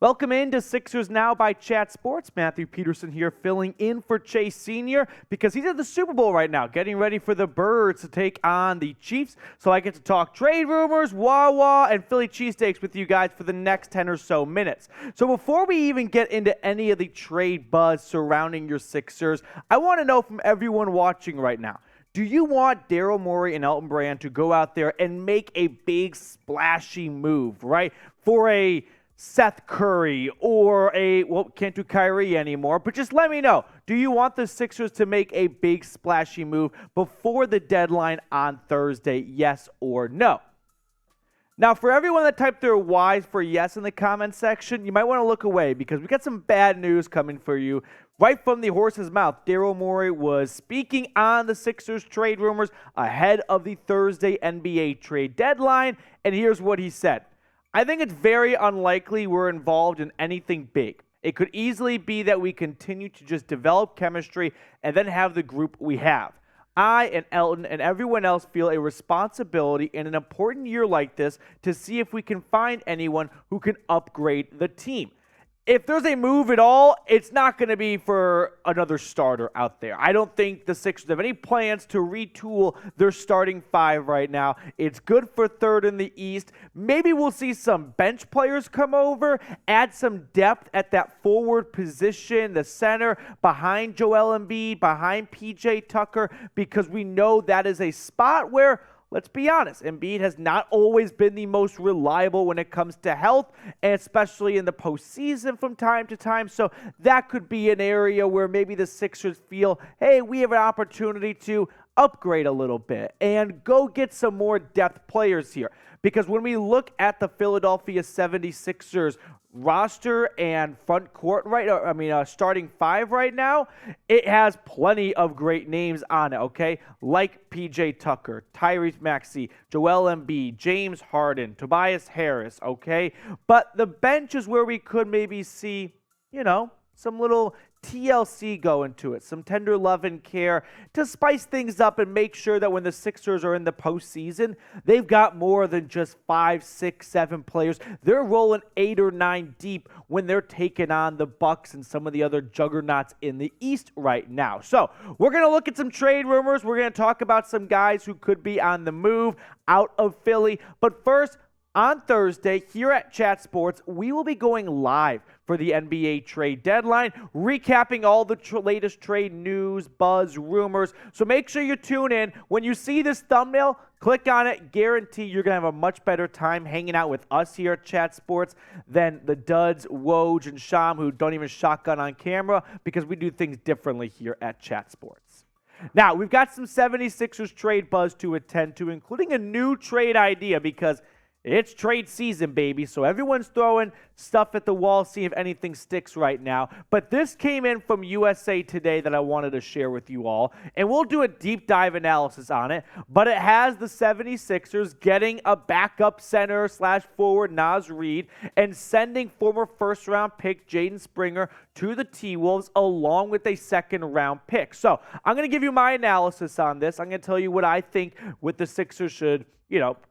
Welcome into Sixers Now by Chat Sports. Matthew Peterson here filling in for Chase Sr. because he's at the Super Bowl right now, getting ready for the Birds to take on the Chiefs. So I get to talk trade rumors, wah-wah, and Philly cheesesteaks with you guys for the next 10 or so minutes. So before we even get into any of the trade buzz surrounding your Sixers, I want to know from everyone watching right now, do you want Daryl Morey and Elton Brand to go out there and make a big splashy move, right, for a Seth Curry or can't do Kyrie anymore, but just let me know. Do you want the Sixers to make a big splashy move before the deadline on Thursday, yes or no? Now, for everyone that typed their Y's for yes in the comment section, you might want to look away because we got some bad news coming for you. Right from the horse's mouth, Daryl Morey was speaking on the Sixers trade rumors ahead of the Thursday NBA trade deadline, and here's what he said. I think it's very unlikely we're involved in anything big. It could easily be that we continue to just develop chemistry and then have the group we have. I and Elton and everyone else feel a responsibility in an important year like this to see if we can find anyone who can upgrade the team. If there's a move at all, it's not going to be for another starter out there. I don't think the Sixers have any plans to retool their starting five right now. It's good for third in the East. Maybe we'll see some bench players come over, add some depth at that forward position, the center, behind Joel Embiid, behind PJ Tucker, because we know that is a spot where, let's be honest, Embiid has not always been the most reliable when it comes to health, and especially in the postseason from time to time. So that could be an area where maybe the Sixers feel, hey, we have an opportunity to upgrade a little bit and go get some more depth players here. Because when we look at the Philadelphia 76ers roster and front court starting five right now, it has plenty of great names on it, okay? Like PJ Tucker, Tyrese Maxey, Joel Embiid, James Harden, Tobias Harris, okay? But the bench is where we could maybe see, some little TLC go into it, some tender love and care to spice things up and make sure that when the Sixers are in the postseason, they've got more than just 5, 6, 7 players. They're rolling 8 or 9 deep when they're taking on the Bucks and some of the other juggernauts in the East right now. So we're going to look at some trade rumors. We're going to talk about some guys who could be on the move out of Philly. But first, on Thursday, here at Chat Sports, we will be going live for the NBA trade deadline, recapping all the latest trade news, buzz, rumors. So make sure you tune in. When you see this thumbnail, click on it. Guarantee you're going to have a much better time hanging out with us here at Chat Sports than the duds, Woj, and Sham, who don't even shotgun on camera, because we do things differently here at Chat Sports. Now, we've got some 76ers trade buzz to attend to, including a new trade idea, because it's trade season, baby, so everyone's throwing stuff at the wall, see if anything sticks right now. But this came in from USA Today that I wanted to share with you all, and we'll do a deep dive analysis on it. But it has the 76ers getting a backup center / forward, Naz Reid, and sending former first-round pick Jaden Springer to the T-Wolves along with a second-round pick. So I'm going to give you my analysis on this. I'm going to tell you what I think what the Sixers should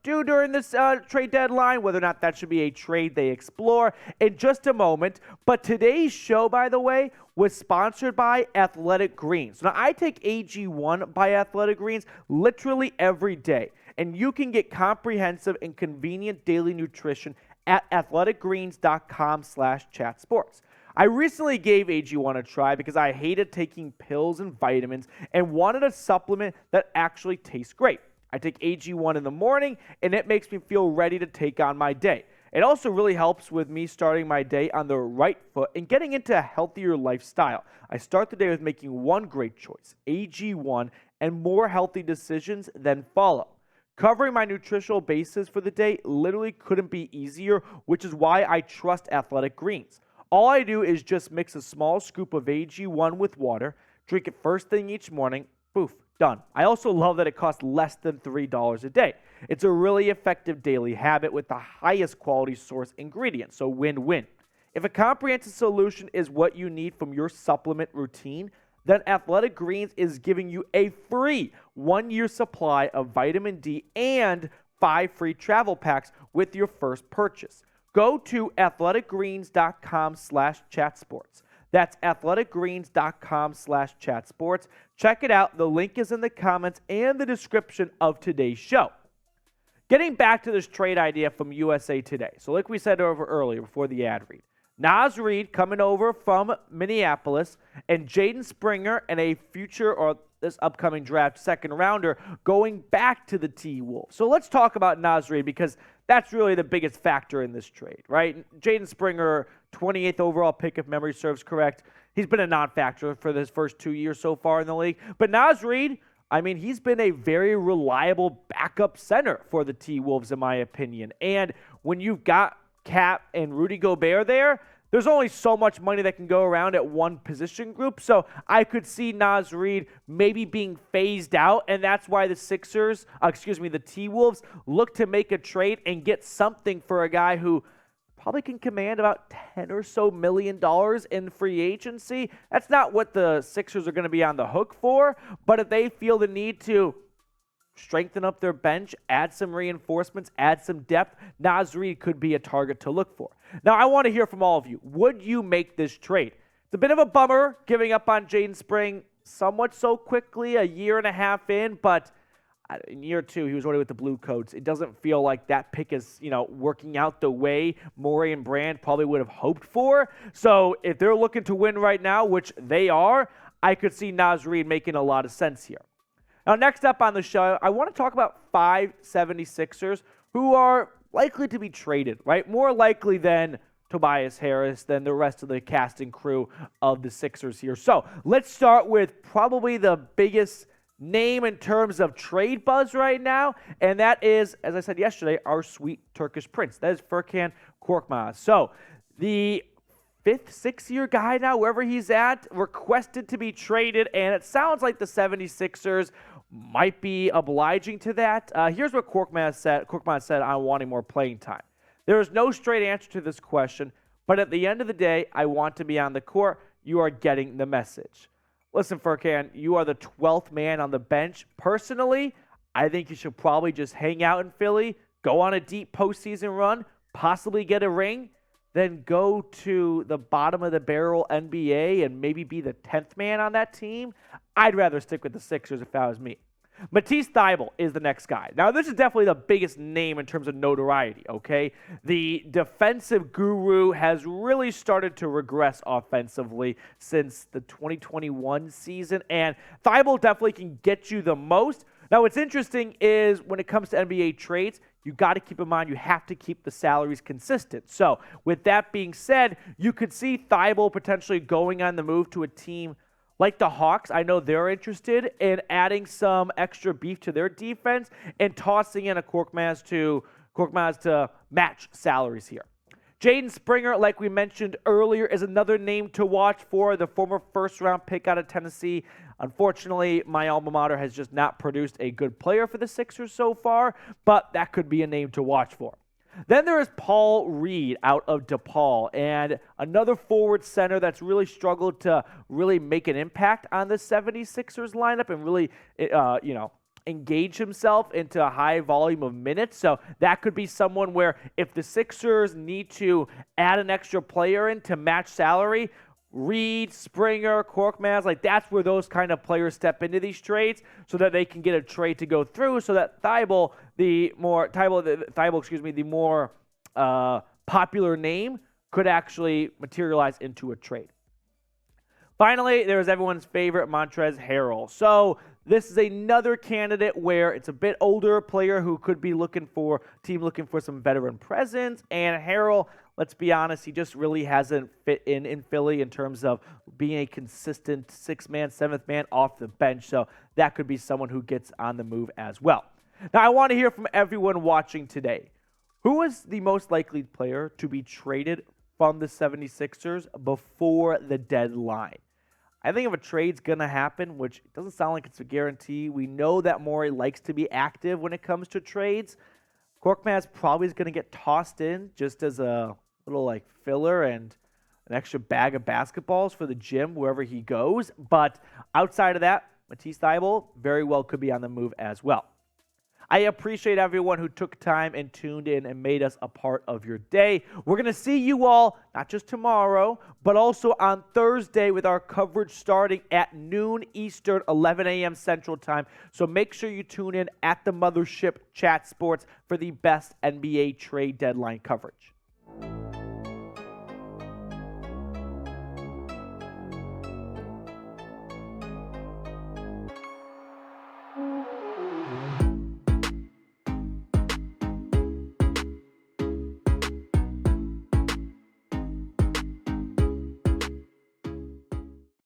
do during this trade deadline, whether or not that should be a trade they explore in just a moment. But today's show, by the way, was sponsored by Athletic Greens. Now, I take AG1 by Athletic Greens literally every day, and you can get comprehensive and convenient daily nutrition at athleticgreens.com/chatsports. I recently gave AG1 a try because I hated taking pills and vitamins and wanted a supplement that actually tastes great. I take AG1 in the morning, and it makes me feel ready to take on my day. It also really helps with me starting my day on the right foot and getting into a healthier lifestyle. I start the day with making one great choice, AG1, and more healthy decisions then follow. Covering my nutritional basis for the day literally couldn't be easier, which is why I trust Athletic Greens. All I do is just mix a small scoop of AG1 with water, drink it first thing each morning, poof, done. I also love that it costs less than $3 a day. It's a really effective daily habit with the highest quality source ingredients, so win-win. If a comprehensive solution is what you need from your supplement routine, then Athletic Greens is giving you a free 1-year supply of vitamin D and 5 free travel packs with your first purchase. go to athleticgreens.com/chatsports. That's athleticgreens.com/chatsports. Check it out. The link is in the comments and the description of today's show. Getting back to this trade idea from USA Today. So like we said over earlier before the ad read, Naz Reid coming over from Minneapolis and Jaden Springer and a future or this upcoming draft second rounder going back to the T-Wolves. So let's talk about Naz Reid because that's really the biggest factor in this trade, right? Jaden Springer, 28th overall pick if memory serves correct. He's been a non-factor for his first 2 years so far in the league. But Naz Reid, I mean, he's been a very reliable backup center for the T-Wolves in my opinion. And when you've got Cap and Rudy Gobert there's only so much money that can go around at one position group. So I could see Naz Reid maybe being phased out, and that's why the the T-Wolves look to make a trade and get something for a guy who probably can command about $10 or so million in free agency. That's not what the Sixers are going to be on the hook for, but if they feel the need to strengthen up their bench, add some reinforcements, add some depth, Naz Reid could be a target to look for. Now, I want to hear from all of you. Would you make this trade? It's a bit of a bummer giving up on Jaden Springer somewhat so quickly, a year and a half in, but in year two, he was already with the Blue Coats. It doesn't feel like that pick is, working out the way Morey and Brand probably would have hoped for. So if they're looking to win right now, which they are, I could see Naz Reid making a lot of sense here. Now, next up on the show, I want to talk about 5 76ers who are likely to be traded, right? More likely than Tobias Harris, than the rest of the cast and crew of the Sixers here. So let's start with probably the biggest name in terms of trade buzz right now, and that is, as I said yesterday, our sweet Turkish prince. That is Furkan Korkmaz. So the 5th, 6th-year guy now, wherever he's at, requested to be traded, and it sounds like the 76ers might be obliging to that. Here's what Korkmaz said on wanting more playing time. There is no straight answer to this question, but at the end of the day, I want to be on the court. You are getting the message. Listen, Furkan, you are the 12th man on the bench. Personally, I think you should probably just hang out in Philly, go on a deep postseason run, possibly get a ring, then go to the bottom of the barrel NBA and maybe be the 10th man on that team. I'd rather stick with the Sixers if that was me. Matisse Thybulle is the next guy. Now, this is definitely the biggest name in terms of notoriety, okay? The defensive guru has really started to regress offensively since the 2021 season, and Thybulle definitely can get you the most. Now, what's interesting is when it comes to NBA trades, you got to keep in mind you have to keep the salaries consistent. So, with that being said, you could see Thybulle potentially going on the move to a team like the Hawks. I know they're interested in adding some extra beef to their defense and tossing in a Korkmaz to match salaries here. Jaden Springer, like we mentioned earlier, is another name to watch for, the former first-round pick out of Tennessee. Unfortunately, my alma mater has just not produced a good player for the Sixers so far, but that could be a name to watch for. Then there is Paul Reed out of DePaul, and another forward center that's really struggled to really make an impact on the 76ers lineup and really, engage himself into a high volume of minutes. So that could be someone where if the Sixers need to add an extra player in to match salary, Reed, Springer, Korkmaz, that's where those kind of players step into these trades so that they can get a trade to go through so that Thybulle, the more popular name, could actually materialize into a trade. Finally, there's everyone's favorite Montrezl Harrell. So this is another candidate where it's a bit older player who could be looking for some veteran presence. And Harrell, let's be honest, he just really hasn't fit in Philly in terms of being a consistent 6th man, 7th man off the bench. So that could be someone who gets on the move as well. Now, I want to hear from everyone watching today. Who is the most likely player to be traded from the 76ers before the deadline? I think if a trade's going to happen, which doesn't sound like it's a guarantee, we know that Morey likes to be active when it comes to trades. Korkmaz probably is going to get tossed in just as a little filler and an extra bag of basketballs for the gym wherever he goes. But outside of that, Matisse Thybulle very well could be on the move as well. I appreciate everyone who took time and tuned in and made us a part of your day. We're going to see you all, not just tomorrow, but also on Thursday with our coverage starting at noon Eastern, 11 a.m. Central Time. So make sure you tune in at the Mothership Chat Sports for the best NBA trade deadline coverage.